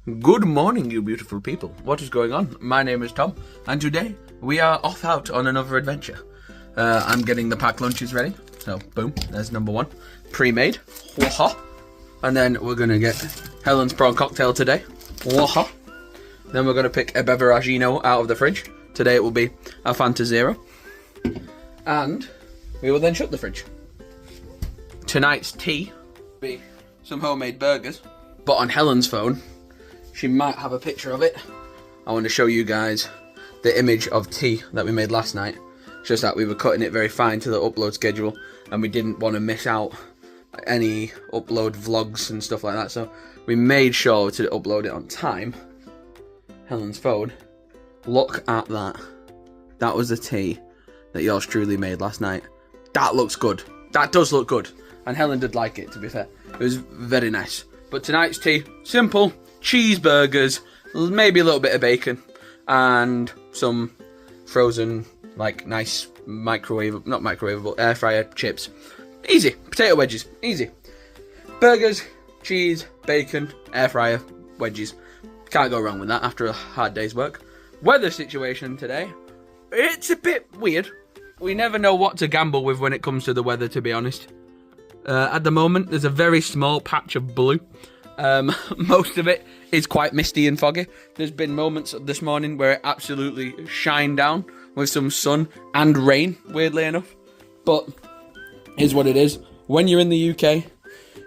Good morning, you beautiful people. What is going on? My name is Tom, and today we are off out on another adventure. I'm getting the packed lunches ready, so boom, there's number one. Pre-made, waha. And then we're going to get Helen's prawn cocktail today, waha. Then we're going to pick a beveragino out of the fridge. Today it will be a Fanta Zero. And we will then shut the fridge. Tonight's tea will be some homemade burgers, but on Helen's phone, she might have a picture of it. I want to show you guys the image of tea that we made last night. It's just that we were cutting it very fine to the upload schedule and we didn't want to miss out any upload vlogs and stuff like that. So we made sure to upload it on time. Helen's phone. Look at that. That was the tea that yours truly made last night. That looks good. That does look good. And Helen did like it, to be fair. It was very nice. But tonight's tea, simple. Cheeseburgers, maybe a little bit of bacon, and some frozen, like, nice not microwavable, air fryer chips. Easy. Potato wedges. Easy. Burgers, cheese, bacon, air fryer, wedges. Can't go wrong with that after a hard day's work. Weather situation today, it's a bit weird. We never know what to gamble with when it comes to the weather, to be honest. At the moment, there's a very small patch of blue. Most of it is quite misty and foggy. There's been moments this morning where it absolutely shined down with some sun and rain, weirdly enough. But here's what it is. When you're in the UK,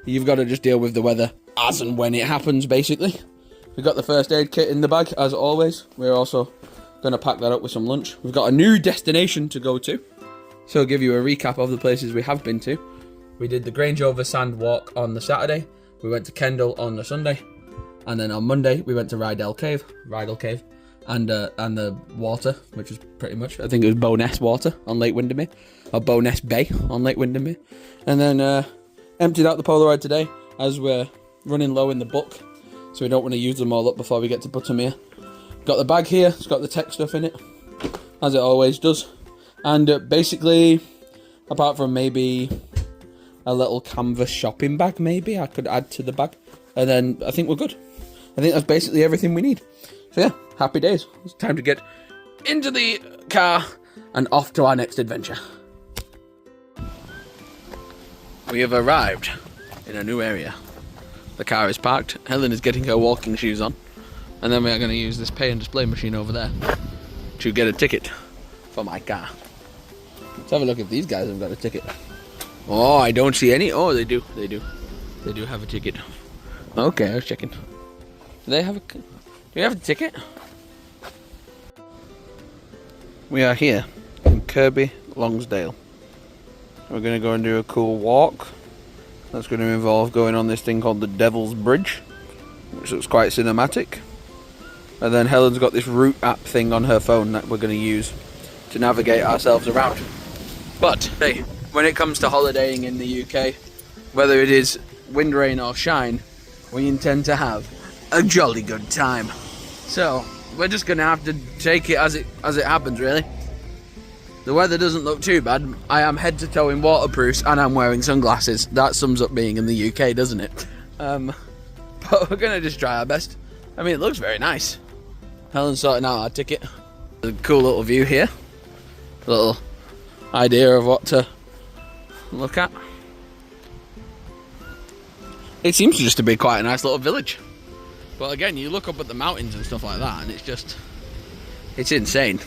you've got to just deal with the weather as and when it happens, basically. We've got the first aid kit in the bag, as always. We're also going to pack that up with some lunch. We've got a new destination to go to. So I'll give you a recap of the places we have been to. We did the Grange Over Sand walk on the Saturday. We went to Kendal on the Sunday, and then on Monday we went to Rydell Cave, and the water, which was pretty much, I think it was Bowness Water on Lake Windermere, or Bowness Bay on Lake Windermere, and then emptied out the Polaroid today as we're running low in the book, so we don't want to use them all up before we get to Buttermere. Got the bag here, it's got the tech stuff in it, as it always does, and basically, apart from maybe a little canvas shopping bag, maybe I could add to the bag, and then I think we're good. I think that's basically everything we need. So yeah, happy days. It's time to get into the car and off to our next adventure. We have arrived in a new area. The car is parked. Helen is getting her walking shoes on, and then we are going to use this pay and display machine over there to get a ticket for my car. Let's have a look if these guys have got a ticket. Oh, I don't see any. Oh, they do. They do have a ticket. Okay, I was checking. Do they have a... Do you have a ticket? We are here in Kirby Longsdale. We're going to go and do a cool walk. That's going to involve going on this thing called the Devil's Bridge, which looks quite cinematic. And then Helen's got this route app thing on her phone that we're going to use to navigate ourselves around. But, hey, when it comes to holidaying in the UK, whether it is wind, rain or shine, we intend to have a jolly good time. So, we're just going to have to take it as it happens, really. The weather doesn't look too bad. I am head to toe in waterproofs and I'm wearing sunglasses. That sums up being in the UK, doesn't it? But we're going to just try our best. I mean, it looks very nice. Helen's sorting out our ticket. There's a cool little view here. A little idea of what to look at. It seems just to be quite a nice little village. But again, you look up at the mountains and stuff like that and it's insane.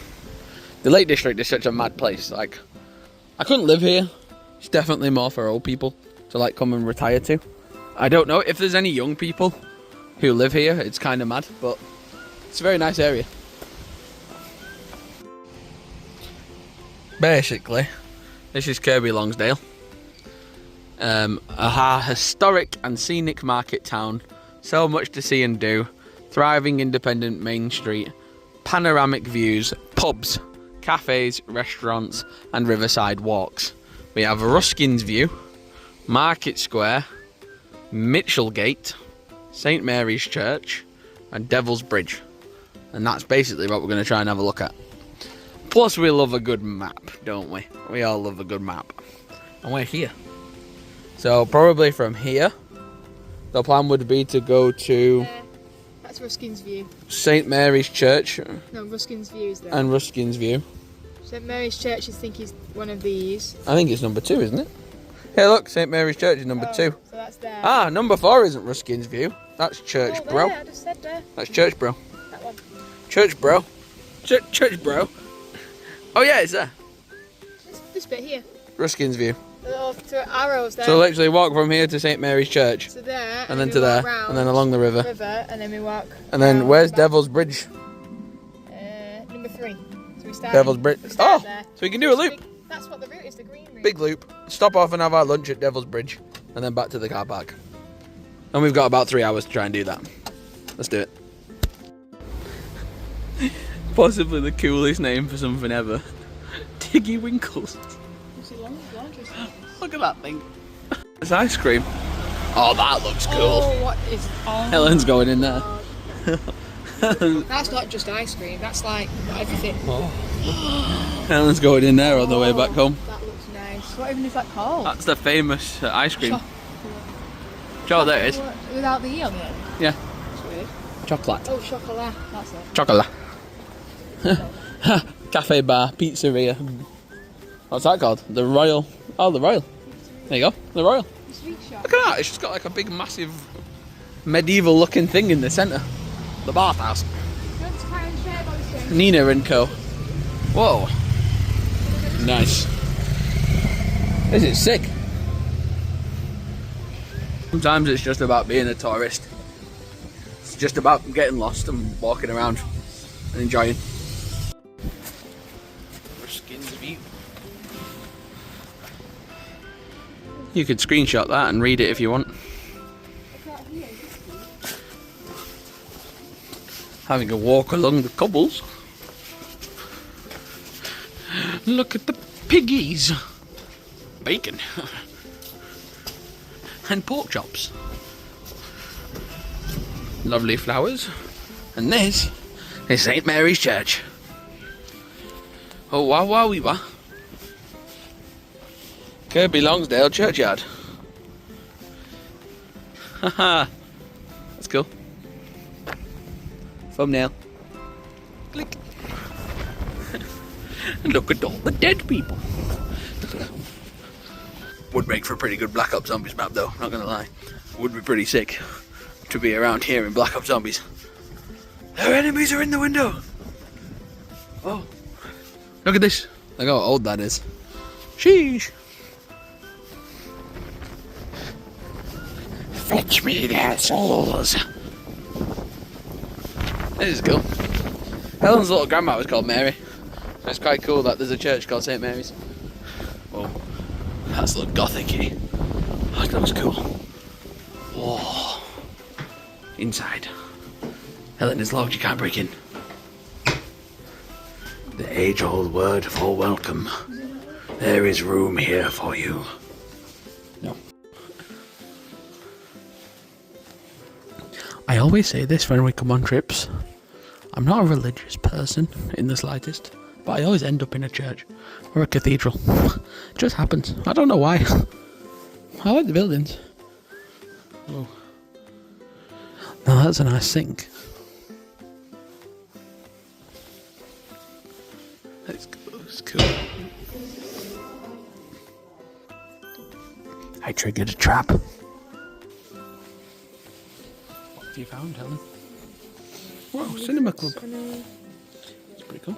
The Lake District is such a mad place. Like, I couldn't live here. It's definitely more for old people to like come and retire to. I don't know if there's any young people who live here. It's kind of mad, but it's a very nice area. Basically, this is Kirby Longsdale. A historic and scenic market town. So much to see and do. Thriving independent main street. Panoramic views. Pubs. Cafes. Restaurants. And riverside walks. We have Ruskin's View. Market Square. Mitchellgate. St Mary's Church. And Devil's Bridge. And that's basically what we're going to try and have a look at. Plus we love a good map, don't we? We all love a good map. And we're here. So probably from here, the plan would be to go to... That's Ruskin's View. St Mary's Church. No, Ruskin's View is there. And Ruskin's View. St Mary's Church, I think, is one of these. I think it's number 2, isn't it? Hey, look, St Mary's Church is number 2. So that's there. Ah, number 4 isn't Ruskin's View. That's Church, bro. I just said there. That's Church, bro. That one. Church, bro. Church, bro. Oh yeah, it's there. This bit here. Ruskin's View. The little arrows there. So literally walk from here to St Mary's Church. To there. And then to there. And then along the river. And then we walk. And then where's Devil's Bridge? Number 3. So we start. Devil's Bridge. Oh! There. So we can do a loop. That's what the route is, the green route. Big loop. Stop off and have our lunch at Devil's Bridge. And then back to the car park. And we've got about 3 hours to try and do that. Let's do it. Possibly the coolest name for something ever. Tiggy Winkles. Look at that thing. It's ice cream. Oh, that looks cool. Oh, what is... Oh, Helen's going in there. that's not just ice cream, that's like everything. Oh. Helen's going in there on the way back home. That looks nice. What even is that called? That's the famous ice cream. Oh, there it is. Without the E on the end? Yeah. That's weird. Chocolate. Oh, chocolate. That's it. Chocolate. Cafe bar, pizzeria. What's that called? The Royal. Oh, the Royal. There you go. The Royal. The sweet shop. Look at that. It's just got like a big, massive, medieval looking thing in the centre. The bathhouse. Nina and Co. Whoa. Nice. This is sick. Sometimes it's just about being a tourist. It's just about getting lost and walking around and enjoying. Ruskin's View. You could screenshot that and read it if you want. Having a walk along the cobbles. Look at the piggies. Bacon. And pork chops. Lovely flowers. And this is St Mary's Church. Oh, wow, wow, wee, wah. Kirby Longsdale Churchyard. Haha. That's cool. Thumbnail. Click. Look at all the dead people. Would make for a pretty good Black Ops Zombies map though, not gonna lie. Would be pretty sick to be around here in Black Ops Zombies. Their enemies are in the window! Oh. Look at this. Look how old that is. Sheesh. Fetch me their souls. This is cool. Helen's little grandma was called Mary. It's quite cool that there's a church called St Mary's. Whoa. That's a little gothic-y. Oh, that looks cool. Whoa. Inside. Helen is locked, you can't break in. The age-old word for welcome. There is room here for you. No. I always say this when we come on trips. I'm not a religious person in the slightest, but I always end up in a church or a cathedral. It just happens. I don't know why. I like the buildings. Oh. Now that's a nice sink. That's cool. That's cool. I triggered a trap. What have you found, Helen? Whoa, cinema club. It's pretty cool.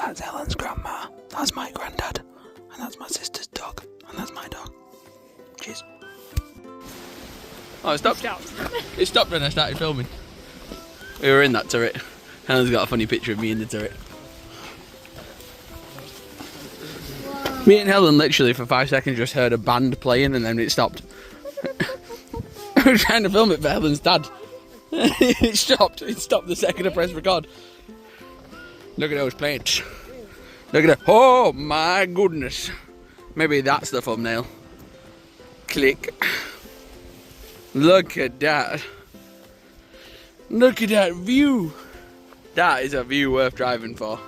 That's Helen's grandma. That's my granddad. And that's my sister's dog. And that's my dog. Cheers. Oh, it stopped. It stopped when I started filming. We were in that turret. Helen's got a funny picture of me in the turret. Whoa. Me and Helen literally for 5 seconds just heard a band playing and then it stopped. I was trying to film it for Helen's dad. It stopped. It stopped the second I pressed record. Look at those plates. Look at that. Oh my goodness. Maybe that's the thumbnail. Click. Look at that. Look at that view. That is a view worth driving for.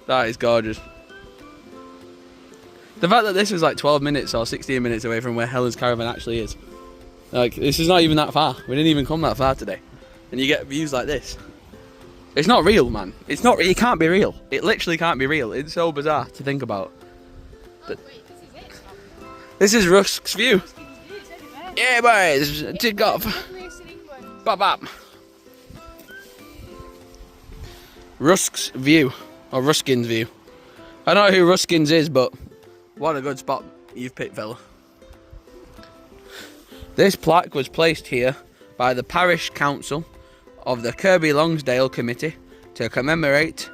That is gorgeous. The fact that this was like 12 minutes or 16 minutes away from where Helen's caravan actually is. Like, this is not even that far. We didn't even come that far today. And you get views like this. It's not real, man. It's not. It can't be real. It literally can't be real. It's so bizarre to think about. Oh, wait, this is it. This is Rusk's view. Yeah, boys. Tick off. Bop bop. Rusk's view. Or Ruskin's view. I don't know who Ruskin's is, but what a good spot you've picked, fella. This plaque was placed here by the Parish Council of the Kirby Longsdale Committee to commemorate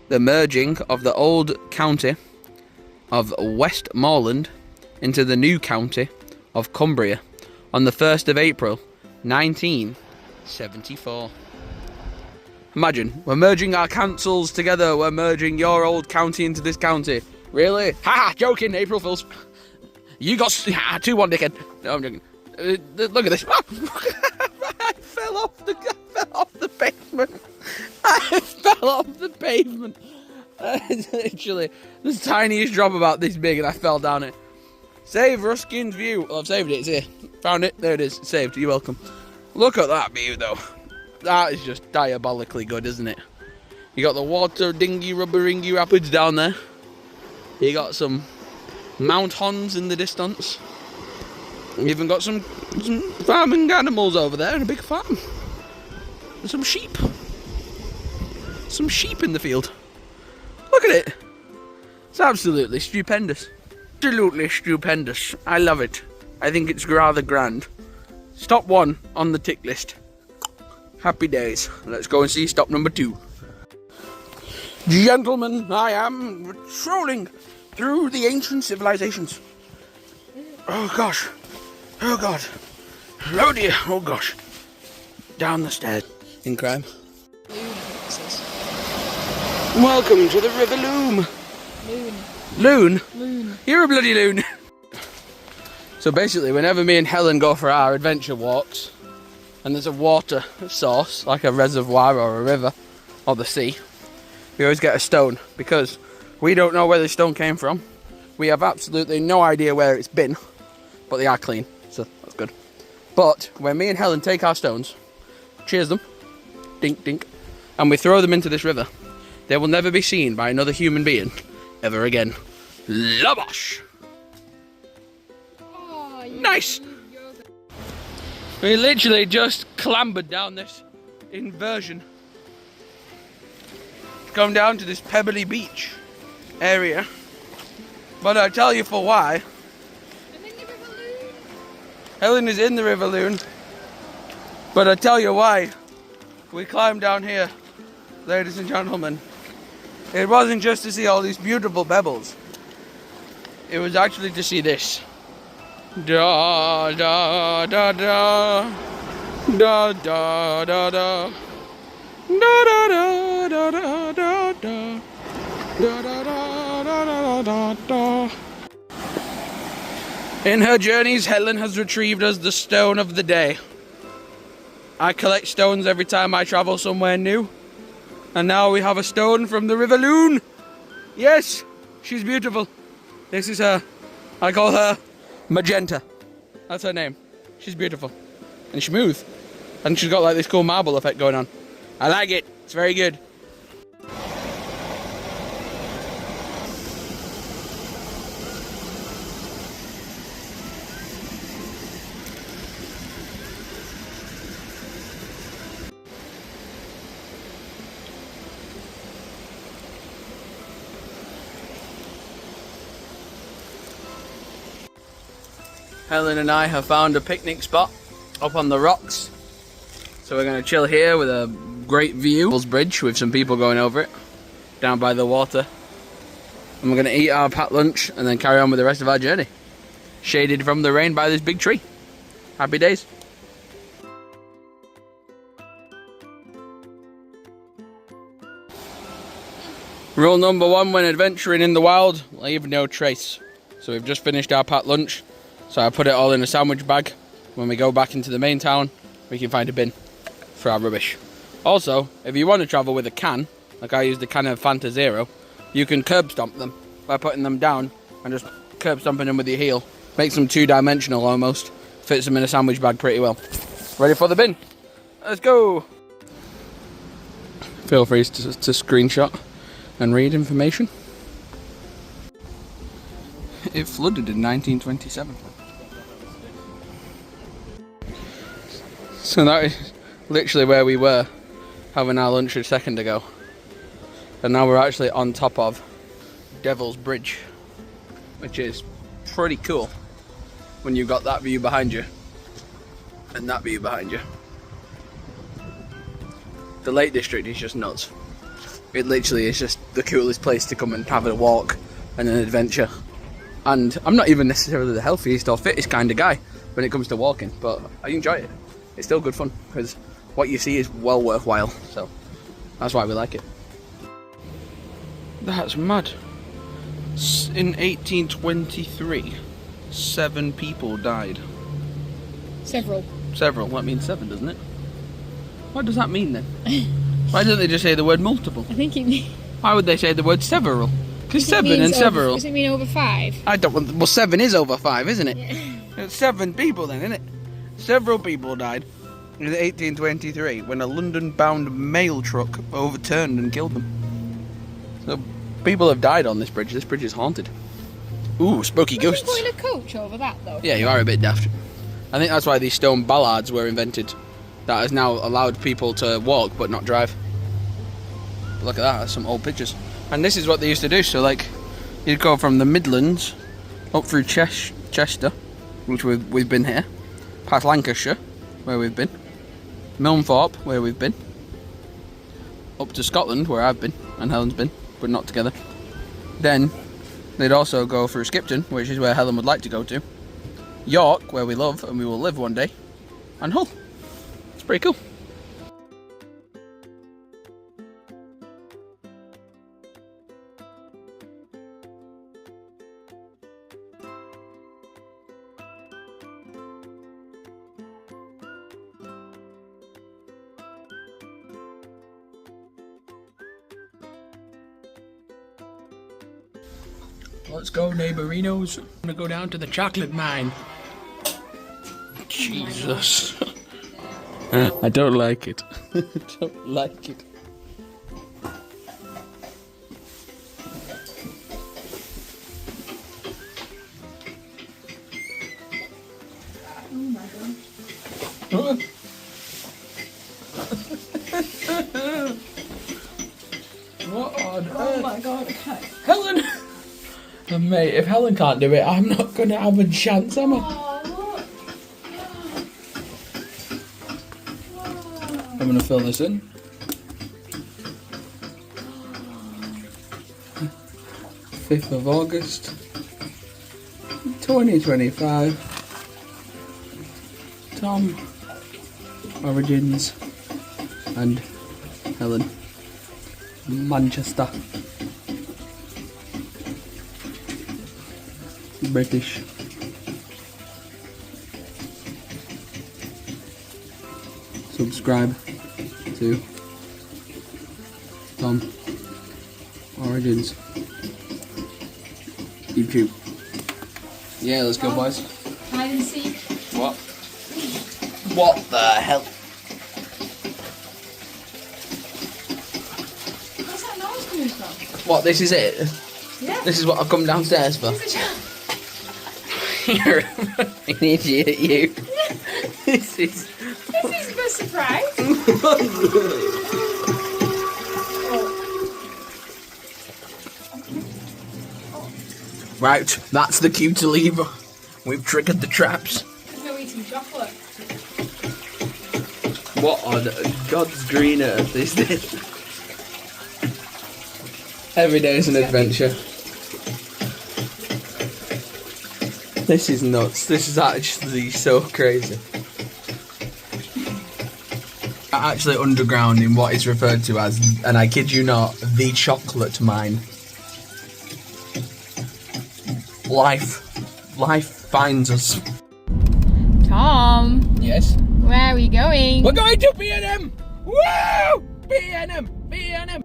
the merging of the old county of Westmoreland into the new county of Cumbria on the 1st of April 1974. Imagine, we're merging our councils together, we're merging your old county into this county. Really? Ha! Joking, April Fools. You got 2-1, dickhead. No, I'm joking. Look at this. I fell off the pavement. I fell off the pavement. It's literally the tiniest drop about this big and I fell down it. Save Ruskin's view. Well, I've saved it. It's here. Found it. There it is. Saved. You're welcome. Look at that view, though. That is just diabolically good, isn't it? You got the water dinghy, rubber-ringy rapids down there. You got some Mount Hons in the distance. You even got some farming animals over there and a big farm. And some sheep. Some sheep in the field. Look at it. It's absolutely stupendous. Absolutely stupendous. I love it. I think it's rather grand. Stop 1 on the tick list. Happy days. Let's go and see stop number 2. Gentlemen, I am strolling through the ancient civilizations. Oh gosh. Oh god. Oh dear. Oh gosh. Down the stairs. In crime. Welcome to the River Loom. Loon? Loon. You're a bloody loon. So basically, whenever me and Helen go for our adventure walks, and there's a water source, like a reservoir or a river, or the sea, we always get a stone, because we don't know where the stone came from. We have absolutely no idea where it's been, but they are clean, so that's good. But when me and Helen take our stones, cheers them, dink dink, and we throw them into this river, they will never be seen by another human being ever again. Labosh! Oh, nice! We literally just clambered down this inversion. Come down to this pebbly beach area. But I tell you for why. I'm in the River Loon. Helen is in the River Loon. But I tell you why we climbed down here, ladies and gentlemen. It wasn't just to see all these beautiful pebbles. It was actually to see this. Da da da da da da da da da da da da da da da da da da. In her journeys, Helen has retrieved us the stone of the day. I collect stones every time I travel somewhere new. And now we have a stone from the River Loon. Yes, she's beautiful. This is her. I call her Magenta. That's her name. She's beautiful. And smooth. And she's got like this cool marble effect going on. I like it. It's very good. Helen and I have found a picnic spot up on the rocks. So we're going to chill here with a great view. Bridge with some people going over it, down by the water. And we're going to eat our packed lunch and then carry on with the rest of our journey. Shaded from the rain by this big tree. Happy days. Rule number 1 when adventuring in the wild, leave no trace. So we've just finished our packed lunch. So I put it all in a sandwich bag. When we go back into the main town, we can find a bin for our rubbish. Also, if you want to travel with a can, like I used a can of Fanta Zero, you can curb stomp them by putting them down and just curb stomping them with your heel. Makes them 2-dimensional almost. Fits them in a sandwich bag pretty well. Ready for the bin? Let's go! Feel free to screenshot and read information. It flooded in 1927. So that is literally where we were having our lunch a second ago. And now we're actually on top of Devil's Bridge, which is pretty cool when you've got that view behind you and that view behind you. The Lake District is just nuts. It literally is just the coolest place to come and have a walk and an adventure. And I'm not even necessarily the healthiest or fittest kind of guy when it comes to walking, but I enjoy it. It's still good fun because what you see is well worthwhile, so that's why we like it. That's mad. In 1823, 7 people died. Several. That means 7, doesn't it? What does that mean then? Why don't they just say the word multiple? I think it means... Why would they say the word several? Because 7 and several... Does it mean over 5? I don't want... Well, 7 is over 5, isn't it? Yeah. It's 7 people then, isn't it? Several people died in 1823 when a London-bound mail truck overturned and killed them. So people have died on this bridge. This bridge is haunted. Ooh, spooky ghosts. Are you putting a coach over that though? Yeah, you are a bit daft. I think that's why these stone ballards were invented. That has now allowed people to walk but not drive. Look at that, that's some old pictures. And this is what they used to do. So like, you'd go from the Midlands up through Chester, which we've been here, past Lancashire, where we've been, Milnthorpe, where we've been, up to Scotland, where I've been, and Helen's been, but not together. Then, they'd also go through Skipton, which is where Helen would like to go to, York, where we love and we will live one day, and Hull. It's pretty cool. Let's go, neighborinos. I'm gonna go down to the chocolate mine. Jesus. I don't like it. I don't like it. Oh my god. What on earth? Oh my god, I can't. Helen! And mate, if Helen can't do it, I'm not going to have a chance, am I? Oh, look. I'm going to fill this in. 5th of August, 2025. Tom, Origins, and Helen. Manchester. British. Subscribe to Tom Origins YouTube. Yeah, let's go, boys. Hide and seek. What? What the hell? Where's that noise coming from? What, this is it? Yeah. This is what I've come downstairs for? You're an idiot, you. This is the surprise. Right, that's the cue to leave. We've triggered the traps. There's no eating chocolate. What on God's green earth is this? Every day is an adventure. This is nuts. This is actually so crazy. Actually underground in what is referred to as, and I kid you not, the chocolate mine. Life finds us. Tom. Yes? Where are we going? We're going to B&M! Woo! B&M! B&M!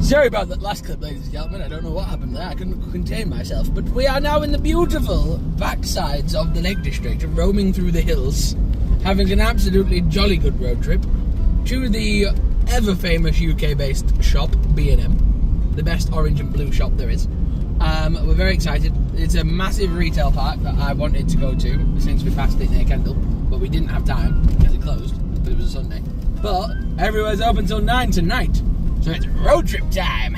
Sorry about that last clip, ladies and gentlemen. I don't know what happened there. I couldn't contain myself. But we are now in the beautiful backsides of the Lake District, roaming through the hills, having an absolutely jolly good road trip to the ever-famous UK-based shop, B&M, the best orange and blue shop there is. We're very excited. It's a massive retail park that I wanted to go to since we passed it near Kendal, but we didn't have time because it closed, but it was a Sunday. But everywhere's open till 9 tonight, so it's road trip time.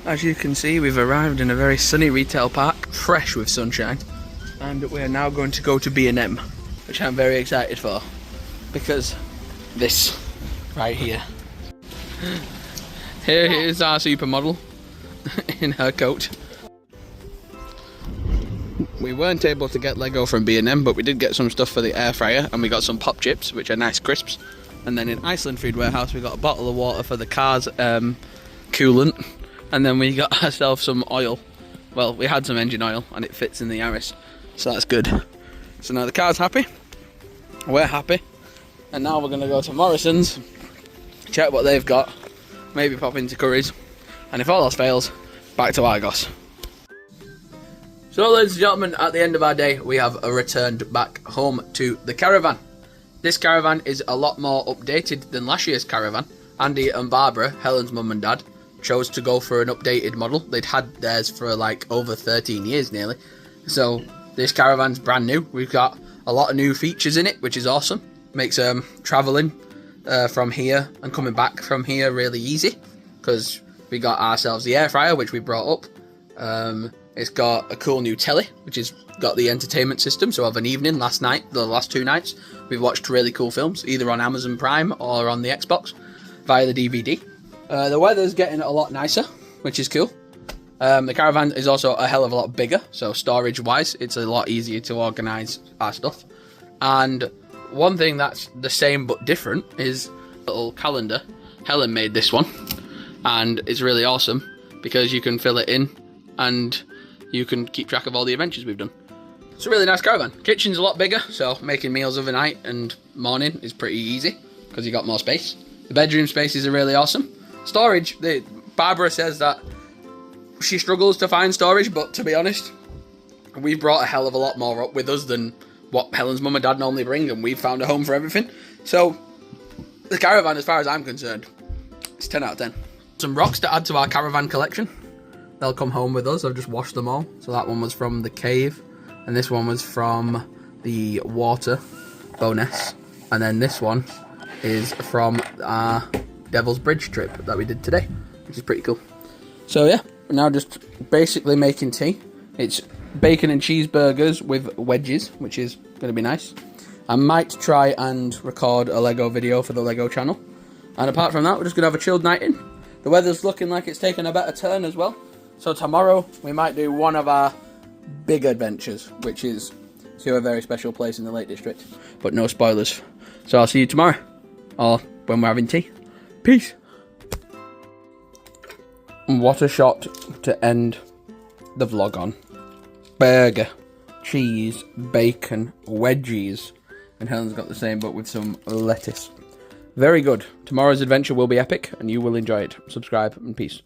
As you can see, we've arrived in a very sunny retail park, fresh with sunshine, and we are now going to go to B&M, which I'm very excited for, because this right here. Here is our supermodel in her coat. We weren't able to get Lego from B&M, but we did get some stuff for the air fryer, and we got some pop chips, which are nice crisps. And then in Iceland Food Warehouse, we got a bottle of water for the car's coolant. And then we got ourselves some oil. Well, we had some engine oil and it fits in the Yaris, so that's good. So now the car's happy, we're happy, and now we're going to go to Morrison's, check what they've got, maybe pop into Curry's, and if all else fails, back to Argos. So ladies and gentlemen, at the end of our day, we have returned back home to the caravan. This caravan is a lot more updated than last year's caravan. Andy and Barbara, Helen's mum and dad, chose to go for an updated model. They'd had theirs for like over 13 years nearly. So this caravan's brand new. We've got a lot of new features in it, which is awesome. Makes travelling from here and coming back from here really easy, because we got ourselves the air fryer, which we brought up. It's got a cool new telly, which has got the entertainment system. So of an evening, the last 2 nights, we've watched really cool films, either on Amazon Prime or on the Xbox via the DVD. The weather's getting a lot nicer, which is cool. The caravan is also a hell of a lot bigger, so storage-wise, it's a lot easier to organise our stuff. And one thing that's the same but different is a little calendar. Helen made this one, and it's really awesome because you can fill it in and you can keep track of all the adventures we've done. It's a really nice caravan. Kitchen's a lot bigger, so making meals overnight and morning is pretty easy because you got more space. The bedroom spaces are really awesome. Storage, Barbara says that she struggles to find storage, but to be honest, we brought a hell of a lot more up with us than what Helen's mum and dad normally bring, and we've found a home for everything. So the caravan, as far as I'm concerned, it's 10 out of 10. Some rocks to add to our caravan collection. They'll come home with us. I've just washed them all. So that one was from the cave, and this one was from the water bonus, and then this one is from our Devil's Bridge trip that we did today, which is pretty cool. So yeah, we're now just basically making tea. It's bacon and cheeseburgers with wedges, which is going to be nice. I might try and record a Lego video for the Lego channel. And apart from that, we're just going to have a chilled night in. The weather's looking like it's taking a better turn as well. So tomorrow, we might do one of our big adventures, which is to a very special place in the Lake District. But no spoilers. So I'll see you tomorrow, or when we're having tea. Peace. What a shot to end the vlog on. Burger, cheese, bacon, wedgies. And Helen's got the same, but with some lettuce. Very good. Tomorrow's adventure will be epic, and you will enjoy it. Subscribe, and peace.